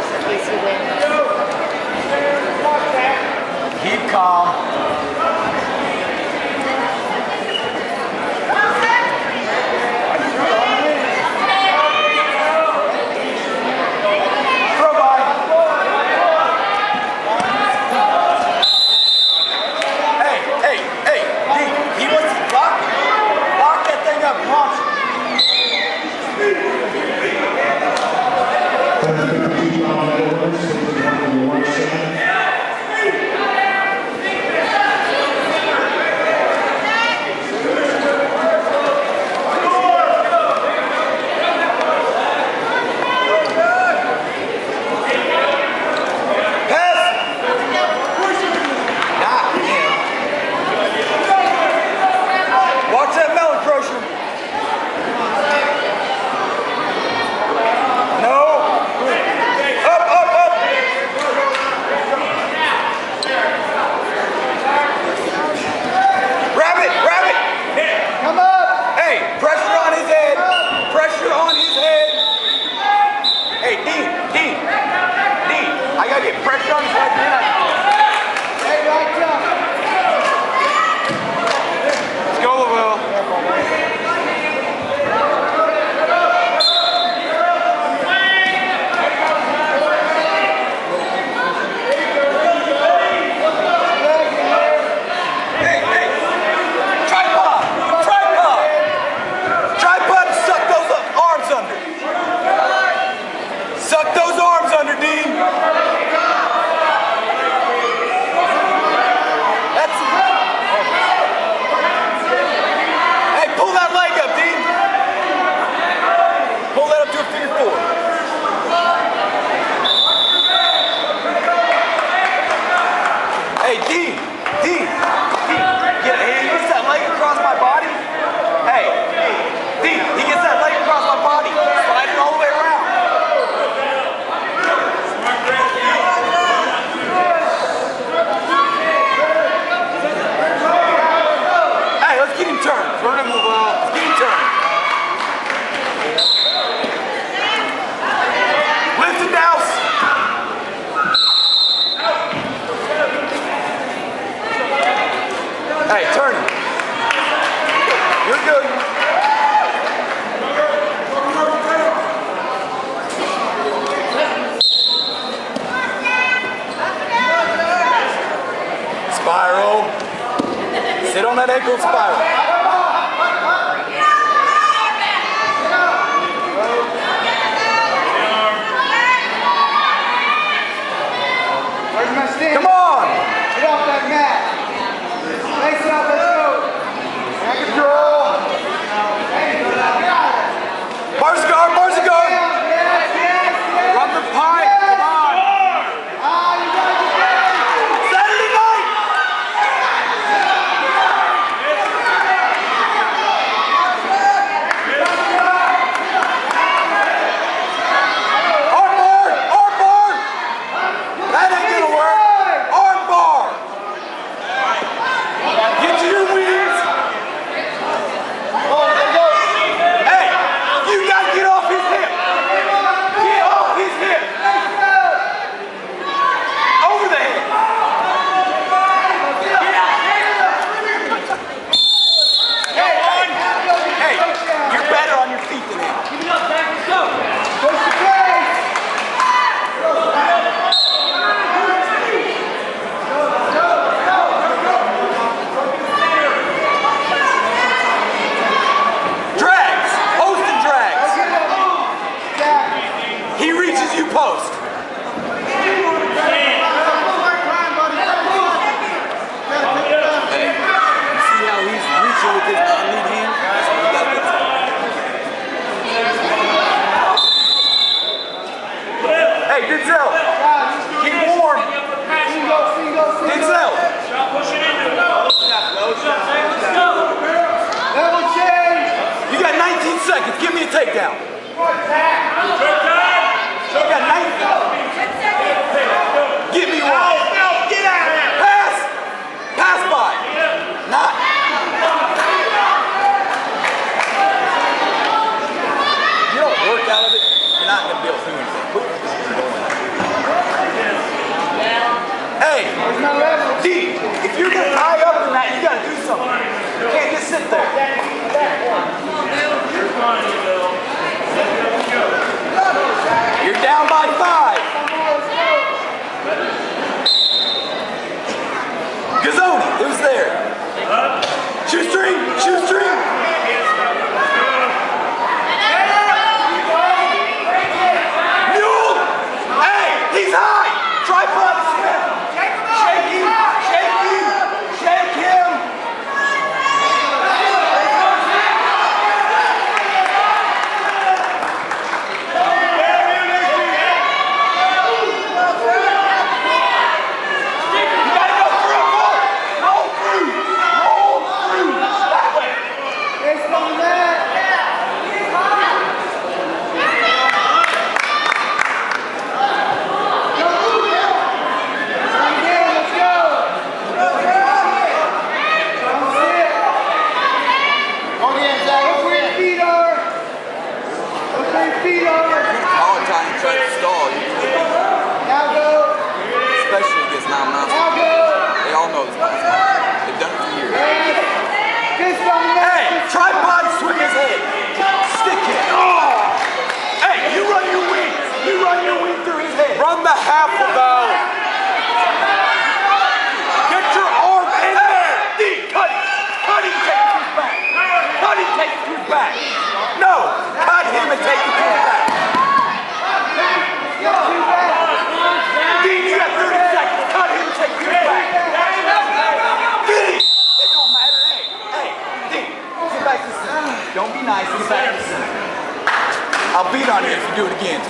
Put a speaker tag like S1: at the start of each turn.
S1: just in case he wins.
S2: Keep calm. Hey, turn. You're good. Spiral. Sit on that ankle, spiral.
S3: Where's my stand?
S2: Come on!
S3: Get off that mat. Lace it up, let's go. Back control.
S2: Varsity guard, Varsity guard.
S3: Yes.
S2: Rubber pipe, come on.
S3: You gotta get ready.
S2: Saturday night. Arm bar, arm bar. That ain't gonna work. Arm bar. Get to your wings. Hey, you gotta get off his hip. Get off his hip. Over the head. Hey, you're better on your feet than him.
S3: Keep it up, back, let's go. Push the place.
S2: Drags. Post and drags. He reaches, you post. Hey, you see how he's reaching with his non-lead hand? That's what you gotta get to. Hey, Denzel. Keep warm. Denzel.
S3: Level change.
S2: You got 19 seconds. Give me a takedown. You got 19. Give me one.
S3: Get out of here.
S2: Pass. Pass by. Not. You don't work out of it, you're not going to be able to do anything.
S3: It's my level.
S2: D, if you're gonna tie up in that, you gotta do something. You can't just sit there. You're down by 5. Gazzoni, who's there? Shoestring, shoestring. Mule. Hey, he's high. Tripod swim. Shake him, shake him, shake him. Tripod swing his head. Stick it. Oh! Hey, you run your wing. You run your wing through his head. Run the half Lavell. Get your arm in there. D, cut him. Cut him, take it to his back. Cut him, take it to his back. No, cut him and take it to his back. D, you got 30 seconds. Cut him and take it to his back. D, it don't matter. Hey, D. Get back to the center. Don't be nice, get back to the center. I'll beat on you if you do it again.